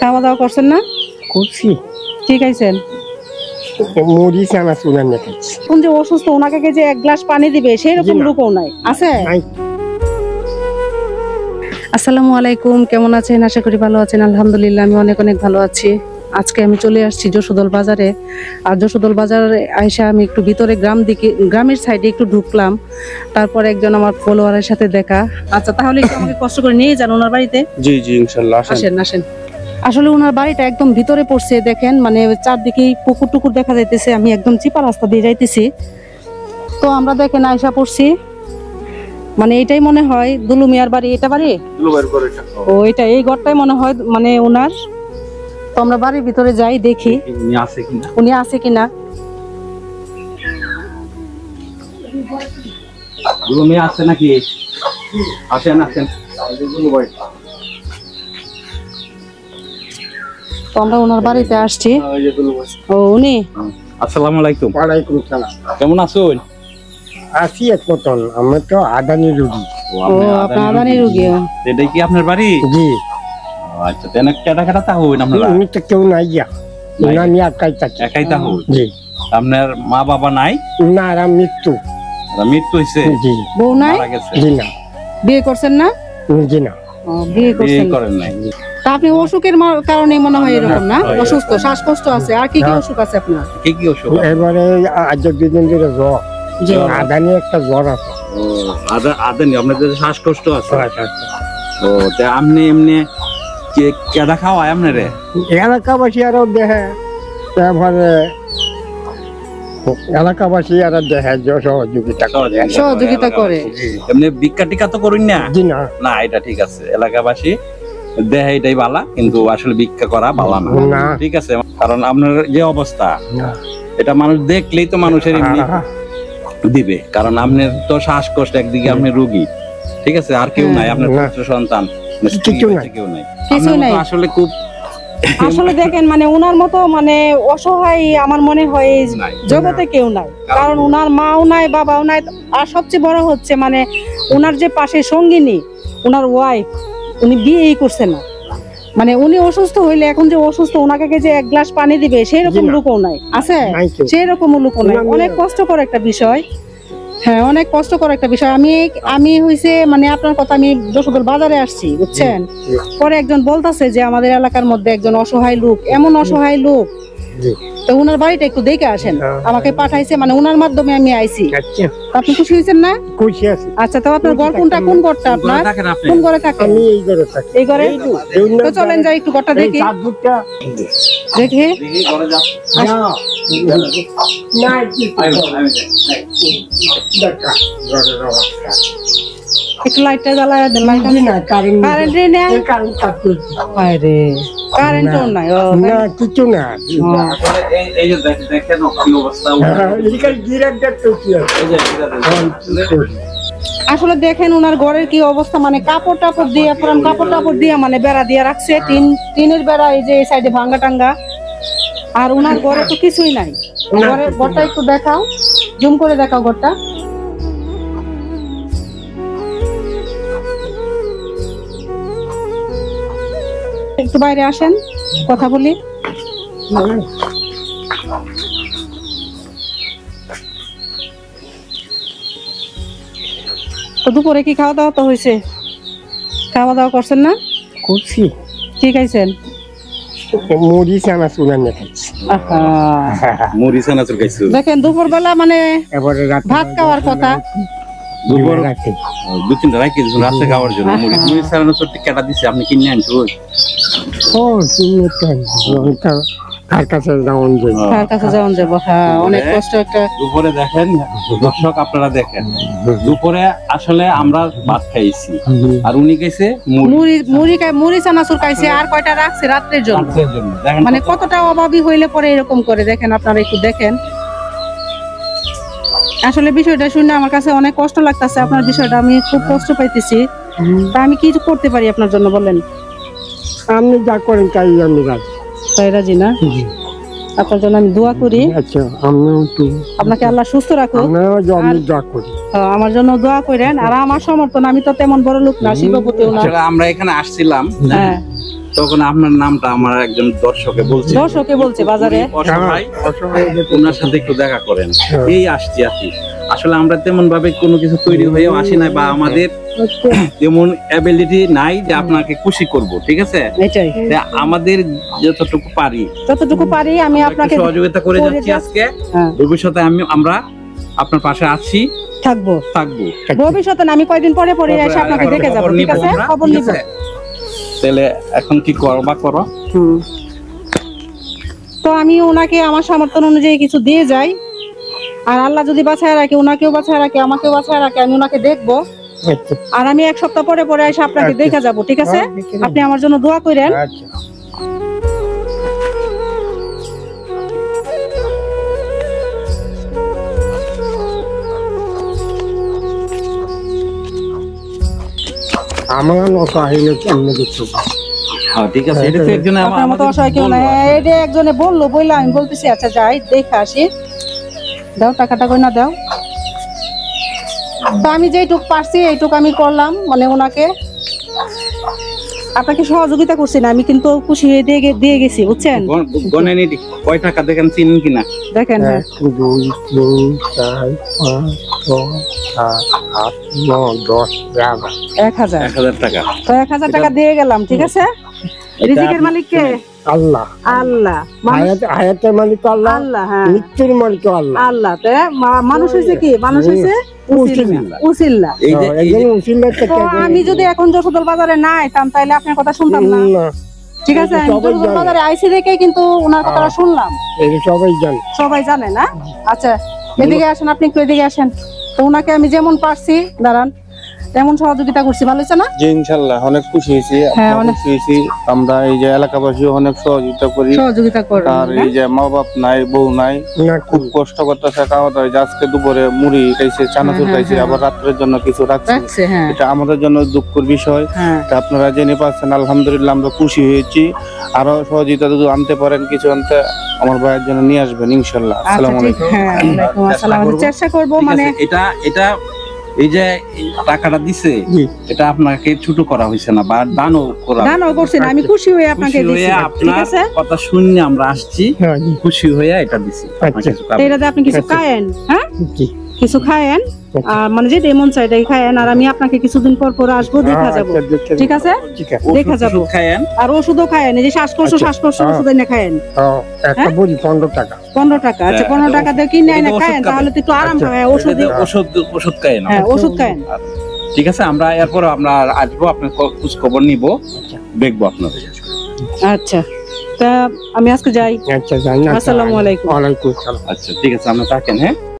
খাওয়া দাওয়া করছেন না? করছি। ঠিক আছেন? মুড়ি চানাচুর রান্না খাচ্ছি। কোন যে অসুস্থ ওনাকে যে এক গ্লাস পানি দিবে সেরকম লোকও নাই আছে? আসসালামু আলাইকুম, কেমন আছেন? আশা করি ভালো আছেন। আলহামদুলিল্লাহ আমি অনেক অনেক ভালো আছি। আজকে আমি চলে আসছি যশোদল বাজারে। আর যশোদল বাজারে আইসা আমি একটু ভিতরে গ্রামের সাইডে একটু ঢুকলাম। তারপর একজন আমার ফলোয়ারের সাথে দেখা। আচ্ছা, তাহলে একটু আমাকে কষ্ট করে নিয়ে যান ওনার বাড়িতে। জি জি ইনশাআল্লাহ, আসেন। আসলে ওনার বাড়িটা একদম ভিতরে পড়ছে, দেখেন মানে চারদিকেই পুকুর টুকুর দেখা যাইতেছে। আমি একদম চিপা রাস্তা দিয়ে যাইতেছি, তো আমরা দেখেন আয়সা পড়ছি। মানে এটাই মনে হয় দুলু মিয়ার বাড়ি। এটা বাড়ি ও এটা এই ঘরটাই মনে হয় মানে ওনার। তো আমরা বাড়ির ভিতরে যাই, দেখি উনি আছে কিনা। দুলু মিয়া আছে নাকি? আসেন। তো আমরা ওনার বাড়িতে আসছি। ও উনি। আসসালামু আলাইকুম। ওয়ালাইকুম সালাম। কেমন আছেন? আছি এক মতন। আমি তো আদানি রুগী। ও আপনার আদানি রুগী? এটাই কি আপনার বাড়ি? জি। আচ্ছা, তেনা কেটা তা হইন আপনারা? আমি তো কেউ নাই যা। না আমি একাই থাকি। একাই তা হই? জি। আপনার মা বাবা নাই? না, আর মৃত্যু। মৃত্যু হইছে? জি। বউ নাই? মারা গেছে? জি না। বিয়ে করছেন না? জি না। বিয়ে বিয়ে করেন নাই? তা আপনি অসুখের কারণে মনে হয় এরকম না? অসুস্থ, শ্বাসকষ্ট আছে। আর কি কি অসুখ আছে আপনার? কি অসুখ? এবারে আজ দুদিন ধরে জ্বর। আদানি একটা জ্বর আছে। ও আদানি আপনাদের শ্বাসকষ্ট আছে? ও তে আপনি এমনি কেডা খাওয়ায় আপনারে? এলাকাবাসী আরো দেখে, তারপরে এলাকাবাসী আরো দেখে সহযোগিতা করে। এমনি ভিক্ষা টিকা তো করেন না? জি না। না, এটা ঠিক আছে। এলাকাবাসী দেহে এটাই বালা, কিন্তু আসলে ভিক্ষা করা বালা না। ঠিক আছে, কারণ আপনার যে অবস্থা এটা মানুষ দেখলেই তো মানুষের এমনি দিবে। কারণ আপনার তো শ্বাসকষ্ট, একদিকে আপনি রোগী, ঠিক আছে, আর কেউ নাই, আপনার পুত্র সন্তান কেউ নাই। আসলে খুব আসলে দেখেন মানে উনার মতো মানে অসহায় আমার মনে হয় জগতে কেউ নাই। কারণ উনার মাও নাই, বাবাও নাই। আর সবচেয়ে বড় হচ্ছে মানে উনার যে পাশে সঙ্গিনী, উনার ওয়াইফ, উনি বিয়েই করছে না। মানে উনি অসুস্থ হইলে এখন যে অসুস্থ ওনাকে যে এক গ্লাস পানি দিবে সেরকম লোকও নাই আছে? সেরকম লোকও নাই। অনেক কষ্টকর একটা বিষয়। হ্যাঁ, অনেক কষ্টকর একটা বিষয়। আমি হইছে মানে আপনার কথা, আমি যশোদল বাজারে আসছি বুঝছেন। পরে একজন বলতাছে যে আমাদের এলাকার মধ্যে একজন অসহায় লোক, এমন অসহায় লোক, তো উনার বাড়িটা একটু দেখে আসেন। আমাকে পাঠাইছে, মানে উনার মাধ্যমে আমি আইছি। আপনি খুশি হয়েছেন না? খুশি আছি। আচ্ছা, তো আপনার ঘর কোনটা? কোন ঘরটা আপনার? কোন ঘরে থাকেন? আমি এই ঘরে থাকি। এই ঘরে? তো চলেন যাই একটু ঘরটা দেখি। দেখি একটু লাইটটা জ্বালায় দেন। কারেন্টও নাই? না, কিছু না। এই যে দেখেন কি অবস্থা। আসলে দেখেন ওনার ঘরের কি অবস্থা, মানে কাপড় টাপড় দিয়ে, পুরান কাপড় টাপড় দিয়ে মানে বেড়া দিয়ে রাখছে। টিনের বেড়া, এই যে এই সাইডে ভাঙ্গা টাঙ্গা। আর ওনার ঘরে তো কিছুই নাই। ঘরটা একটু দেখাও, জুম করে দেখাও ঘরটা। একটু বাইরে আসেন, কথা বলি। তো দুপুরে কি খাওয়া দাওয়া তো হয়েছে? খাওয়া দাওয়া করছেন না? করছি। ঠিক আছেন? মুড়ি চানাচুর রান্না খাচ্ছি। মুড়ি চানাচুর খাইছো? দেখেন দুপুর বেলা মানে ভাত খাওয়ার কথা, দুপুর রাতে 2-3টা রাখি রাতে খাওয়ার জন্য মুড়ি চানাচুর কেটা দিছে, আপনি কিনে আনছেন? ও কিনে কার কাছে যাওয়া যাবো। হ্যাঁ, অনেক কষ্ট একটা। দুপুরে দেখেন দর্শক, আপনারা দেখেন, দুপুরে আসলে আমরা ভাত খাইছি আর উনি খাইছে মুড়ি চানাচুর খাইছে। আর কয়টা রাখছে রাত্রের জন্য। মানে কতটা অভাবী হইলে পরে এরকম করে। দেখেন আপনারা একটু দেখেন। আসলে বিষয়টা শুনে আমার কাছে অনেক কষ্ট লাগতেছে। আপনার বিষয়টা আমি খুব কষ্ট পাইতেছি। তা আমি কি করতে পারি আপনার জন্য বলেন? আপনি যা করেন তাই আমি রাজি। তাই রাজি না? আপনার জন্য আমি দোয়া করি। আচ্ছা আমিও একটু আপনাকে আল্লাহ সুস্থ রাখুক। আমরাও জমি দোয়া করি। আমার জন্য দোয়া করেন। আর আমার সমর্থন, আমি তো তেমন বড় লোক না, শিল্পপতিও না। আসলে আমরা এখানে আসছিলাম, হ্যাঁ, তখন আপনার নামটা আমার একজন দর্শকে বলছে বাজারে অসহায়, ওনার সাথে একটু দেখা করেন, এই আসছি আর কি। আসলে আমরা তেমন ভাবে কোনো কিছু তৈরি হয়েও আসি না, বা আমাদের তেমন অ্যাবিলিটি নাই যে আপনাকে খুশি করব, ঠিক আছে? এটাই আমাদের যতটুকু পারি আমি আপনাকে সহযোগিতা করে যাচ্ছি আজকে। ভবিষ্যতে আমরা আপনার পাশে আছি, থাকবো। ভবিষ্যতে না, আমি কয়দিন পরে এসে আপনাকে দেখে যাব, ঠিক আছে? খবর নিব। তাহলে এখন কি করবা করো। তো আমি ওনাকে আমার সমর্থন অনুযায়ী কিছু দিয়ে যাই, আর আল্লাহ যদি বাঁচায় রাখে, ওনাকেও বাঁচায় রাখে, আমাকেও বাঁচায় রাখে, আমি ওনাকে দেখবো। আর আমি এক সপ্তাহ পরে এসে আপনাকে দেখে যাব, ঠিক আছে? আপনি আমার জন্য দোয়া করেন। আমার অসহায় কেমনে দেখতে ঠিক আছে, এটা তো একজনে আমার মতো অসহায় কেউ না, এটা একজনে বললো বইলা আমি বলতেছি আচ্ছা যাই দেখে আসি। দাও টাকাটা কই না দাও। তো আমি যেটুক পারছি এইটুক আমি করলাম, মানে ওনাকে আপনাকে সহযোগিতা করছি না, আমি কিন্তু খুশি হয়ে দিয়ে গেছি, বুঝছেন? গণেন কয় টাকা দেখেন, চিনেন কিনা দেখেন। 1 2 3 4 5 6 7 8 9 10 1000 টাকা। তো 1000 টাকা দিয়ে গেলাম, ঠিক আছে? রিজিকের মালিক কে? আল্লাহ। আল্লাহ। হায়াতের মালিক আল্লাহ, আল্লাহ। হ্যাঁ, মৃত্যুর মালিক আল্লাহ। আল্লাহ। তে মানুষ হইছে কি? মানুষ হইছে উসিলা। তো আমি যদি এখন যশোদল বাজারে না আইতাম তাহলে আপনার কথা শুনতাম না, ঠিক আছে? আমি যশোদল বাজারে আইসি দেখে কিন্তু ওনার কথাটা শুনলাম। এটা সবাই জানে না? আচ্ছা এদিকে আসেন, আপনি একটু এদিকে আসেন। তো ওনাকে আমি যেমন পারছি দাঁড়ান তেমন সহযোগিতা করছি, ভালো হয়েছে না? জি ইনশাআল্লাহ অনেক খুশি হয়েছি, খুশি হয়েছি। আমরা এই যে এলাকাবাসী অনেক সহযোগিতা করি। আর এই যে মা বাপ নাই, বউ নাই, খুব কষ্ট করতেছে, খাওয়া দাওয়া। আজকে দুপুরে মুড়ি খাইছে, চানাচুর খাইছে, আবার রাত্রের জন্য কিছু রাখছে। এটা আমাদের জন্য দুঃখের বিষয়। আপনারা জেনে পাচ্ছেন, আলহামদুলিল্লাহ আমরা খুশি হয়েছি। আরো সহযোগিতা যদি আনতে পারেন, কিছু আনতে আমার ভাইয়ের জন্য নিয়ে আসবেন ইনশাআল্লাহ। আসসালামু আলাইকুম। চেষ্টা করব। মানে এটা এই যে টাকাটা দিছে, এটা আপনাকে ছোট করা হয়েছে না, বা দানও করছেন। আমি খুশি হয়ে আপনাকে দিছি, ঠিক আছে? কথা শুনে আমরা আসছি, খুশি হয়ে এটা দিছি। এটাতে আপনি কিছু খায়েন, হ্যাঁ কিছু খায়েন, মানে যেটা এমন চাইটাই খায়েন। আর আমি আপনাকে কিছুদিন পর আসবো, দেখা যাবো, ঠিক আছে? দেখা যাবো। আর ওষুধও খায়েন, এই যে শ্বাসকষ্ট ওষুধ এনে খায়েন। 15 টাকা। 15 টাকা। আচ্ছা 15 টাকা দিয়ে কিনে এনে খায়েন, তাহলে তো একটু আরাম হবে। ওষুধ খায়েন। হ্যাঁ ওষুধ খায়েন, ঠিক আছে? আমরা এরপর আমরা আসবো, আপনার খোঁজ খবর নিবো, দেখবো আপনাদের। আচ্ছা তা আমি আজকে যাই। আচ্ছা যাই। আসসালামু আলাইকুম। ওয়ালাইকুম আসসালাম। আচ্ছা ঠিক আছে, আমরা থাকেন। হ্যাঁ।